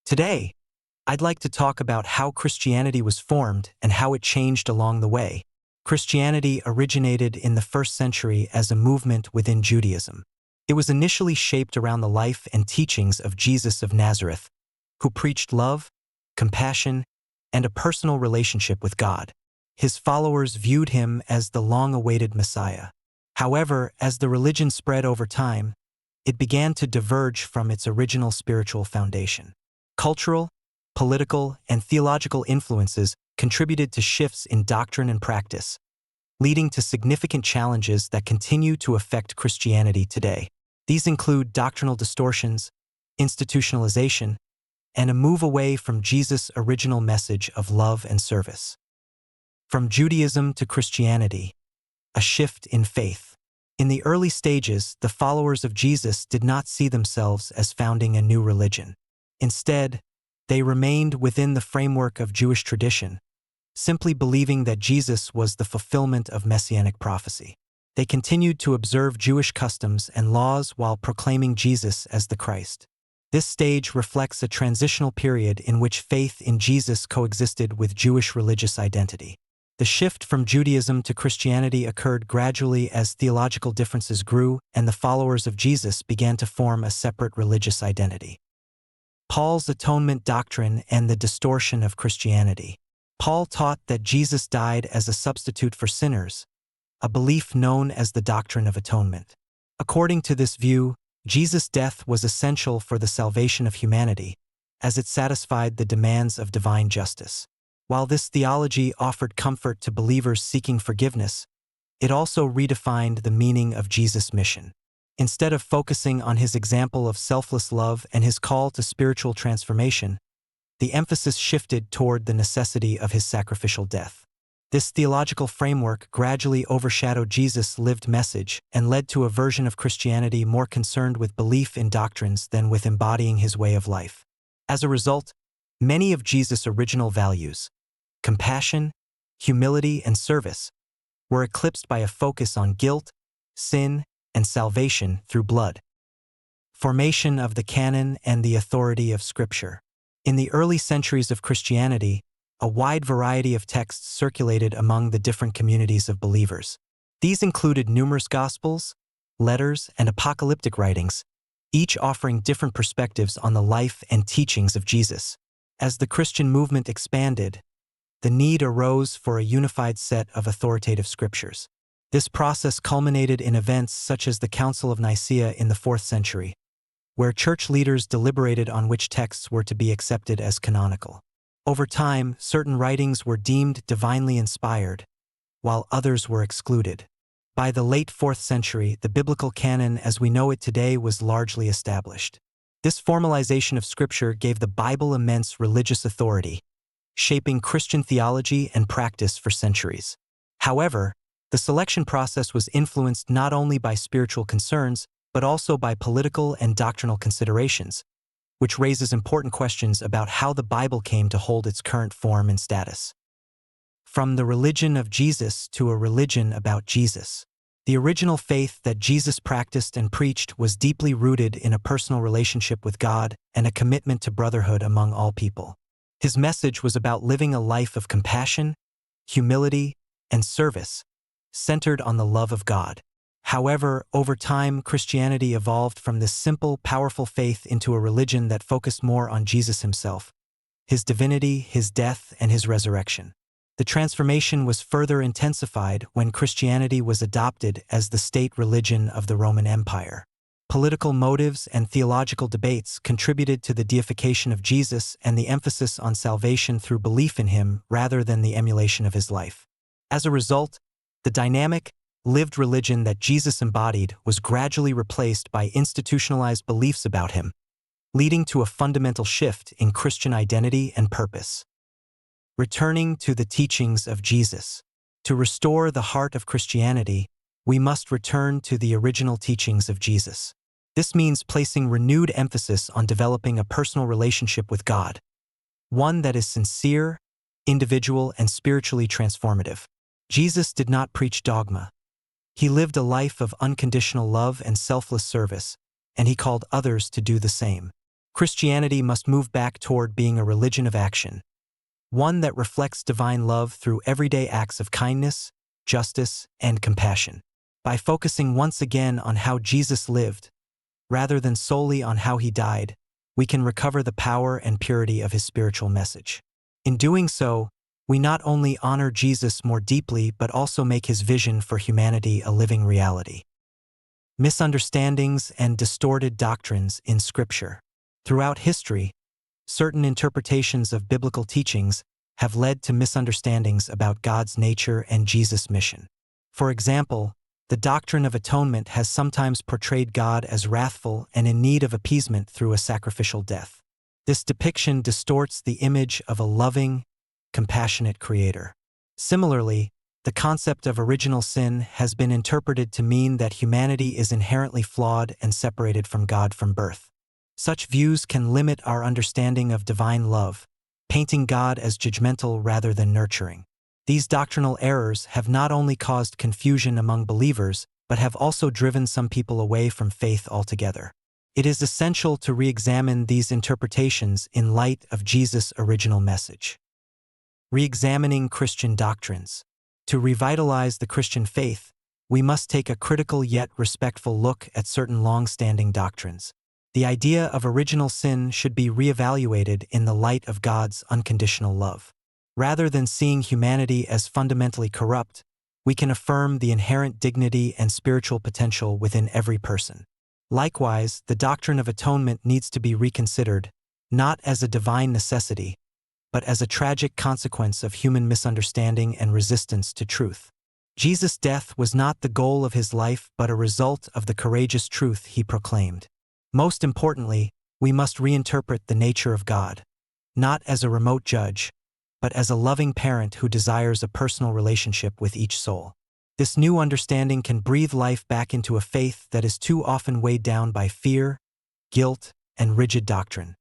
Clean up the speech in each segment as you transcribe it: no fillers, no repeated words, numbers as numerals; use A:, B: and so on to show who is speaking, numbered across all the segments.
A: Today, I'd like to talk about how Christianity was formed and how it changed along the way. Christianity originated in the first century as a movement within Judaism. It was initially shaped around the life and teachings of Jesus of Nazareth, who preached love, compassion, and a personal relationship with God. His followers viewed him as the long-awaited Messiah. However, as the religion spread over time, it began to diverge from its original spiritual foundation. Cultural, political, and theological influences contributed to shifts in doctrine and practice, leading to significant challenges that continue to affect Christianity today. These include doctrinal distortions, institutionalization, and a move away from Jesus' original message of love and service. From Judaism to Christianity, a shift in faith. In the early stages, the followers of Jesus did not see themselves as founding a new religion. Instead, they remained within the framework of Jewish tradition, simply believing that Jesus was the fulfillment of messianic prophecy. They continued to observe Jewish customs and laws while proclaiming Jesus as the Christ. This stage reflects a transitional period in which faith in Jesus coexisted with Jewish religious identity. The shift from Judaism to Christianity occurred gradually as theological differences grew and the followers of Jesus began to form a separate religious identity. Paul's atonement doctrine and the distortion of Christianity. Paul taught that Jesus died as a substitute for sinners, a belief known as the doctrine of atonement. According to this view, Jesus' death was essential for the salvation of humanity, as it satisfied the demands of divine justice. While this theology offered comfort to believers seeking forgiveness, it also redefined the meaning of Jesus' mission. Instead of focusing on his example of selfless love and his call to spiritual transformation, the emphasis shifted toward the necessity of his sacrificial death. This theological framework gradually overshadowed Jesus' lived message and led to a version of Christianity more concerned with belief in doctrines than with embodying his way of life. As a result, many of Jesus' original values, compassion, humility, and service, were eclipsed by a focus on guilt, sin, and salvation through blood. Formation of the canon and the authority of Scripture. In the early centuries of Christianity, a wide variety of texts circulated among the different communities of believers. These included numerous Gospels, letters, and apocalyptic writings, each offering different perspectives on the life and teachings of Jesus. As the Christian movement expanded, the need arose for a unified set of authoritative scriptures. This process culminated in events such as the Council of Nicaea in the 4th century, where church leaders deliberated on which texts were to be accepted as canonical. Over time, certain writings were deemed divinely inspired, while others were excluded. By the late 4th century, the biblical canon as we know it today was largely established. This formalization of Scripture gave the Bible immense religious authority, shaping Christian theology and practice for centuries. However, the selection process was influenced not only by spiritual concerns, but also by political and doctrinal considerations, which raises important questions about how the Bible came to hold its current form and status. From the religion of Jesus to a religion about Jesus. The original faith that Jesus practiced and preached was deeply rooted in a personal relationship with God and a commitment to brotherhood among all people. His message was about living a life of compassion, humility, and service, centered on the love of God. However, over time, Christianity evolved from this simple, powerful faith into a religion that focused more on Jesus himself, his divinity, his death, and his resurrection. The transformation was further intensified when Christianity was adopted as the state religion of the Roman Empire. Political motives and theological debates contributed to the deification of Jesus and the emphasis on salvation through belief in him rather than the emulation of his life. As a result, the dynamic, lived religion that Jesus embodied was gradually replaced by institutionalized beliefs about him, leading to a fundamental shift in Christian identity and purpose. Returning to the teachings of Jesus. To restore the heart of Christianity, we must return to the original teachings of Jesus. This means placing renewed emphasis on developing a personal relationship with God, one that is sincere, individual, and spiritually transformative. Jesus did not preach dogma. He lived a life of unconditional love and selfless service, and he called others to do the same. Christianity must move back toward being a religion of action, one that reflects divine love through everyday acts of kindness, justice, and compassion. By focusing once again on how Jesus lived, rather than solely on how he died, we can recover the power and purity of his spiritual message. In doing so, we not only honor Jesus more deeply but also make his vision for humanity a living reality. Misunderstandings and distorted doctrines in Scripture. Throughout history, certain interpretations of biblical teachings have led to misunderstandings about God's nature and Jesus' mission. For example, the doctrine of atonement has sometimes portrayed God as wrathful and in need of appeasement through a sacrificial death. This depiction distorts the image of a loving, compassionate Creator. Similarly, the concept of original sin has been interpreted to mean that humanity is inherently flawed and separated from God from birth. Such views can limit our understanding of divine love, painting God as judgmental rather than nurturing. These doctrinal errors have not only caused confusion among believers, but have also driven some people away from faith altogether. It is essential to re-examine these interpretations in light of Jesus' original message. Re-examining Christian doctrines. To revitalize the Christian faith, we must take a critical yet respectful look at certain long-standing doctrines. The idea of original sin should be re-evaluated in the light of God's unconditional love. Rather than seeing humanity as fundamentally corrupt, we can affirm the inherent dignity and spiritual potential within every person. Likewise, the doctrine of atonement needs to be reconsidered, not as a divine necessity, but as a tragic consequence of human misunderstanding and resistance to truth. Jesus' death was not the goal of his life but a result of the courageous truth he proclaimed. Most importantly, we must reinterpret the nature of God, not as a remote judge, but as a loving parent who desires a personal relationship with each soul. This new understanding can breathe life back into a faith that is too often weighed down by fear, guilt, and rigid doctrine.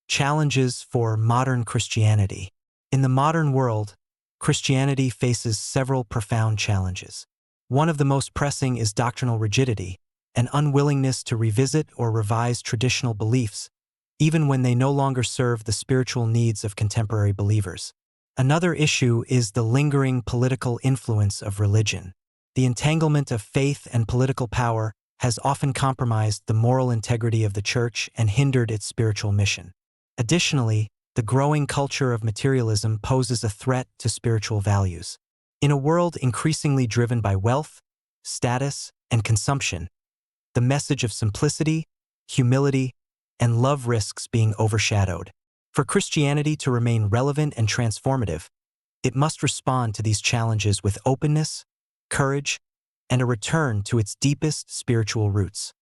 A: Challenges for modern Christianity. In the modern world, Christianity faces several profound challenges. One of the most pressing is doctrinal rigidity, an unwillingness to revisit or revise traditional beliefs, even when they no longer serve the spiritual needs of contemporary believers. Another issue is the lingering political influence of religion. The entanglement of faith and political power has often compromised the moral integrity of the Church and hindered its spiritual mission. Additionally, the growing culture of materialism poses a threat to spiritual values. In a world increasingly driven by wealth, status, and consumption, the message of simplicity, humility, and love risks being overshadowed. For Christianity to remain relevant and transformative, it must respond to these challenges with openness, courage, and a return to its deepest spiritual roots.